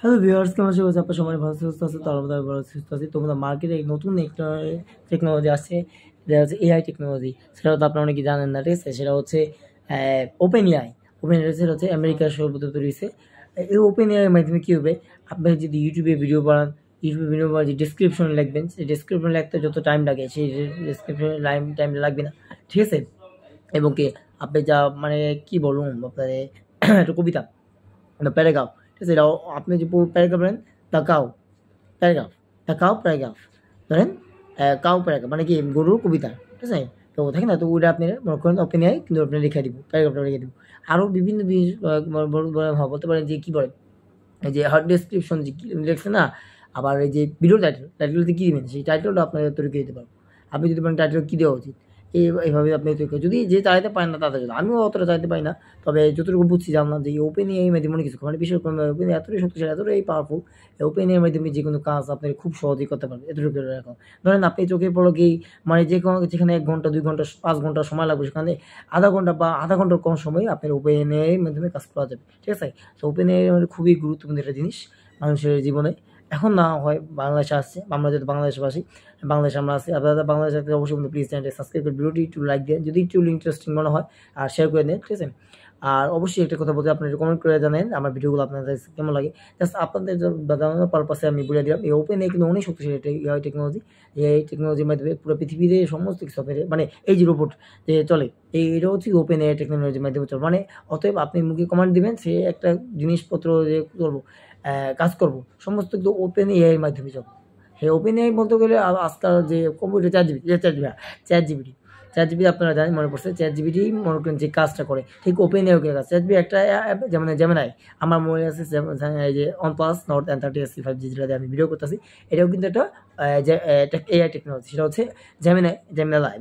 Hello viewers, কেমন আছো? আপনার সবাই ভালো সুস্থ আছে? তো আমরা ভালো সুস্থ আছি। তোমরা মার্কেটে নতুন একটা টেকনোলজি আসছে, যেটা হচ্ছে এআই টেকনোলজি। সেটা তো আপনারা অনেকে জানেন না, ঠিক আছে? সেটা হচ্ছে ওপেন এআই। ওপেন এআই সেটা হচ্ছে আমেরিকার সর্বপ্রথম তৈরি হয়েছে। এই ওপেন এআই এর মাধ্যমে কী হবে, আপনি যদি ইউটিউবে ভিডিও বানান, ইউটিউবে ভিডিও বানান যে ডিসক্রিপশন লিখবেন, সেই ডিসক্রিপশন লিখতে যত টাইম লাগে সেই ডিসক্রিপশন টাইম লাগবে না, ঠিক আছে? এবং কি আপনি যা মানে কি বলুন আপনার একটা কবিতা, প্যারাগ্রাফ, ঠিক আছে? এটাও আপনি যে পুরো প্যারাগ্রাফ বলেন, the cow paragraph, the cow paragraph, ধরেন কাউ প্যারাগ্রাফ মানে কি গরুর কবিতা, ঠিক আছে? তো থাকে না, তো ওইটা আপনি মনে করেন ওপেন এআই কিন্তু আপনি লিখে দিব, প্যারাগ্রাফটা লিখে দিব। আরও বিভিন্ন জিনিস বলতে পারেন যে কী বলেন, এই যে হট ডেসক্রিপশন যে লিখছে না, আবার এই যে ভিডিও টাইটেলতে কী দিবেন সেই টাইটেলটা আপনার তৈরি করে দিতে পারবো। আপনি যদি বলেন টাইটেল কী দেওয়া উচিত, এইভাবে আপনি তৈরি করেন। যদি যে চালাতে পারেন না তাদের জন্য, আমিও অতটা চালাতে পারি না, তবে যতটুকু বুঝছি জানলাম যে ওপেন এআই মাধ্যমে অনেক কিছু মানে বিশেষ করে ওপেন এতটাই শক্তিশালী, এতটাই পাওয়ারফুল, ওপেন এআই মাধ্যমে যে কোনো কাজ আপনি খুব সহজেই করতে পারবেন। এতটুকু এখন ধরেন আপনি চোখে পলকেই মানে যে কোনো যেখানে 1 ঘন্টা 2 ঘন্টা 5 ঘন্টা সময় লাগবে, সেখানে আধা ঘন্টা বা আধা ঘন্টার কম সময়ে আপনার ওপেন এআই এর মাধ্যমে কাজ করা যাবে, ঠিক আছে? তো ওপেন এআই মানে খুবই গুরুত্বপূর্ণ একটা জিনিস মানুষের জীবনে। এখন না হয় বাংলাদেশে আসছে, আমরা যেহেতু বাংলাদেশবাসী, বাংলাদেশে আমরা আছি। আপনারা বাংলাদেশে থাকলে অবশ্যই কিন্তু প্লিজ চ্যানেলটি সাবস্ক্রাইব করে ভিডিওটি একটু লাইক দেন, যদি একটু ইন্টারেস্টিং মনে হয়, আর শেয়ার করে দেন, ঠিক আছে? আর অবশ্যই একটা কথা বলতে, আপনি একটু কমেন্ট করে জানেন আমার ভিডিওগুলো আপনাদের কাছে কেমন লাগে। জাস্ট আপনাদের জানানোর পারপাসে আমি বলে দিলাম, এই ওপেন এআই কিন্তু অনেক শক্তিশালী একটা এআই টেকনোলজি। এই টেকনোলজির মাধ্যমে পুরো পৃথিবীতে সমস্ত কিছু আপনার মানে এই যে রোবট যে চলে, এটা হচ্ছে ওপেন এআই টেকনোলজির মাধ্যমে চলে। মানে অতএব আপনি মুখে কমান্ড দিবেন, সে একটা জিনিসপত্র যে করবো কাজ করব, সমস্ত কিন্তু ওপেন এআই এর মাধ্যমে চলে। হ্যাঁ, ওপেন এআই বলতে গেলে আজকাল যে কম্পিউটার চ্যাট জিপিটি আপনারা জানেন, মনে পড়ছে চ্যাট জিপিটি মনে করেন যে কাজটা করে ঠিক ওপেন এআই কাজ। চ্যাট জিপিটি একটা অ্যাপ, যেমন জেমিনাই, আমার মনে আছে এই যে OnePlus Nord N30 5G যেটাতে আমি ভিডিও করতেছি, এটাও কিন্তু একটা যে একটা এআই টেকনোলজি। সেটা হচ্ছে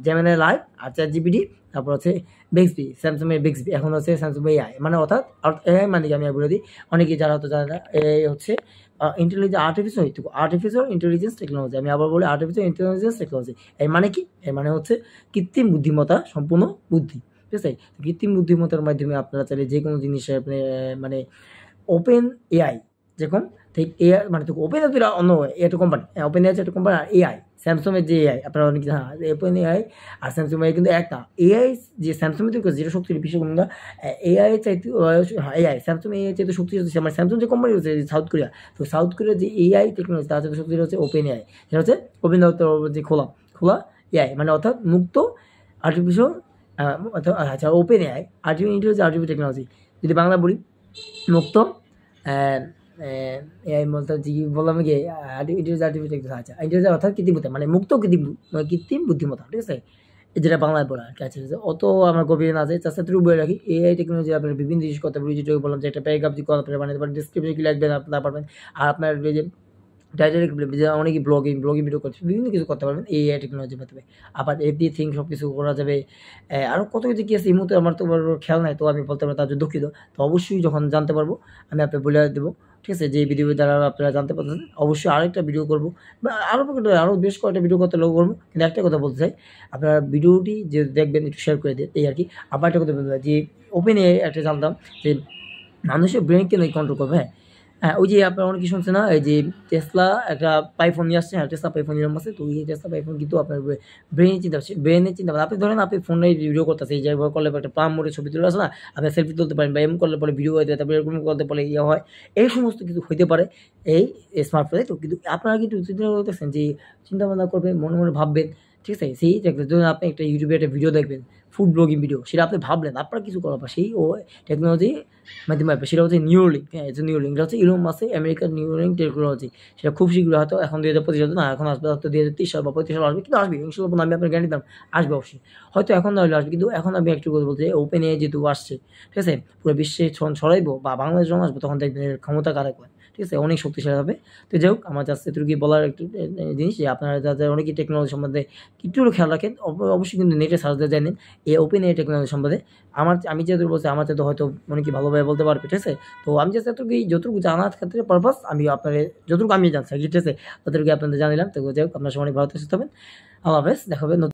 জেমিনাই লাইভ আর চ্যাট জিপিটি, তারপর হচ্ছে বেক্সবি, স্যামসাং এর বেক্সবি, এখন হচ্ছে স্যামসাং এআই, মানে অর্থাৎ এআই মানে কি আমি বলে দিই, অনেকে যারা হয়তো জানে না, এআই হচ্ছে আর্টিফিশিয়াল ইন্টেলিজেন্স টেকনোলজি। আমি আবার বলি আর্টিফিশিয়াল ইন্টেলিজেন্স টেকনোলজি। এর মানে কি? এর মানে হচ্ছে কৃত্রিম বুদ্ধিমত্তা সম্পূর্ণ বুদ্ধি, ঠিক আছে? কৃত্রিম বুদ্ধিমত্তার মাধ্যমে আপনারা চাইলে যে কোনো জিনিসে আপনি মানে ওপেন এআই যেরকম, ঠিক এআই মানে তো ওপেন এআই তো অন্য একটা কোম্পানি, ওপেন এআই একটা কোম্পানি, আর এআই স্যামসং এর যে এআই আপনারা অনেক হ্যাঁ, ওপেন এআই আর স্যামসং এআই কিন্তু একটা। এআই যে স্যামসং এর তৈরি যেটা শক্তিশালী বিশ্ব কোনটা, এআই চাইতে হ্যাঁ এআই স্যামসং এআই চাইতে শক্তিশালী, মানে স্যামসং যে কোম্পানি হচ্ছে সাউথ কোরিয়া, তো সাউথ কোরিয়ার যে এআই টেকনোলজি তার চাইতে শক্তিশালী হচ্ছে ওপেন এআই। সেটা হচ্ছে ওপেন যে খোলা খোলা এআই, মানে অর্থাৎ মুক্ত আর্টিফিশিয়াল আচ্ছা open AI artificial intelligence artificial technology, যদি বাংলা বলি মুক্ত এআই বলতে যে বললাম কি আর্টিফিশিয়াল আচ্ছা ইন্টেলিজেন্স অর্থাৎ কৃত্রিম বুদ্ধি, মানে মুক্ত কৃত্রিম বুদ্ধিমত্তা, ঠিক আছে? যেটা বাংলায় বলা আর কি। আচ্ছা অত আমার গভীরে না যাই, চাষা একটু বলে রাখি, এআই টেকনোলজি আপনার বিভিন্ন জিনিস করতে পারবেন। যেটা বললাম যে একটা প্যারাগ্রাফ যদি আপনারা বানাতে পারেন, ডিসক্রিপশন কি লিখবেন আপনারা পারবেন। আর আপনার এই যে টাইটেল যে অনেকে ব্লগিং ভিডিও করছে, বিভিন্ন কিছু করতে পারবেন এই এআই টেকনোলজির মাধ্যমে। আবার এভরিথিং সব কিছু করা যাবে। আরও কত কিছু কি আছে এই মুহূর্তে আমার তো খেয়াল নাই, তো আমি বলতে পারবো তার জন্য দুঃখিত। তো অবশ্যই যখন জানতে পারবো আমি আপনাকে বলে দেবো, ঠিক আছে? যে ভিডিও দ্বারা আপনারা জানতে পারছেন, অবশ্যই আরেকটা ভিডিও করবো বা আরও বেশ কয়েকটা ভিডিও করতে করবো। কিন্তু একটা কথা বলতে চাই, আপনারা ভিডিওটি যে দেখবেন একটু শেয়ার করে দিন, এই আর কি। আবার একটা কথা বলতে চাই যে ওপেন এআই একটা জানতাম যে মানুষের ব্রেনকে নাকি কন্ট্রোল করবে, হ্যাঁ। হ্যাঁ, ওই যে আপনারা অনেকে শুনছেন না, এই যে টেসলা একটা পাইফোন নিয়ে আসছে, হ্যাঁ টেসলা পাইফোন নিলাম আছে। তো এই টেসলা পাইফোন কিন্তু আপনার ব্রেনের চিন্তা আপনি ধরেন আপনি ফোনে ভিডিও করতেছে, এই যে করলে একটা পাম মোড়ে ছবি তুলে আসে না, আপনি সেলফি তুলতে পারেন, বা এমন করলে পরে ভিডিও হয়ে যায়, তারপরে এরকম করতে পারে ইয়ে হয়, এই সমস্ত কিছু হইতে পারে এই স্মার্টফোনে। তো কিন্তু আপনারা কিন্তু চিন্তা করতেছেন যে চিন্তা ভাবনা করবেন, মনে মনে ভাববেন, ঠিক আছে? সেই ধরুন আপনি একটা ইউটিউবে একটা ভিডিও দেখবেন, ফুড ব্লগিং ভিডিও, সেটা আপনি ভাবলেন আপনার কিছু করার পর সেই ও টেকনোলজি মাধ্যমে আসবে, সেটা হচ্ছে নিউরলিঙ্ক। হ্যাঁ, এটা নিউরলিঙ্ক, এটা হচ্ছে ইলন মাস্কের আমেরিকার নিউরলিঙ্ক টেকনোলজি। সেটা খুব শীঘ্রই হয়তো এখন 2025 সালে না, এখন আসবে হয়তো 2030 সাল বা 35 সাল আসবে, কিন্তু আসবে ইনশাল্লাহ। আমি আপনার গ্যারান্টি দিলাম আসবে অবশ্যই। হয়তো এখন না হলে আসবে, কিন্তু এখন আমি একটু কথা বলতে ওপেন এআই যেহেতু আসছে, ঠিক আছে? পুরো বিশ্বে ছড়াইবো বা বাংলাদেশ যখন আসবে তখন দেখবেন এর ক্ষমতা কারে কয়, ঠিক আছে? অনেক শক্তিশালী হবে। তো যাই হোক, আমার জাস্ট এটুকুই বলার একটু জিনিস যে আপনারা যাদের অনেকেই টেকনোলজি সম্বন্ধে একটু হলেও খেয়াল রাখেন, অবশ্যই কিন্তু নেটে সার্চ দিয়ে জানেন এই ওপেন এআই টেকনোলজি সম্বন্ধে। আমি যেহেতু বলছি আমার চাইতে হয়তো অনেকে ভালোভাবে বলতে পারবে, ঠিক আছে? তো আমি জাস্ট যতটুকু জানার ক্ষেত্রে পারপাস আমি আপনার যতটুকু আমি জানছি, ঠিক আছে? ততটুকু আপনাদের জানিলাম। তো যাই হোক, আপনার সবাই ভালো সুস্থ হবেন। আল্লাহ হাফেজ, দেখা হবে।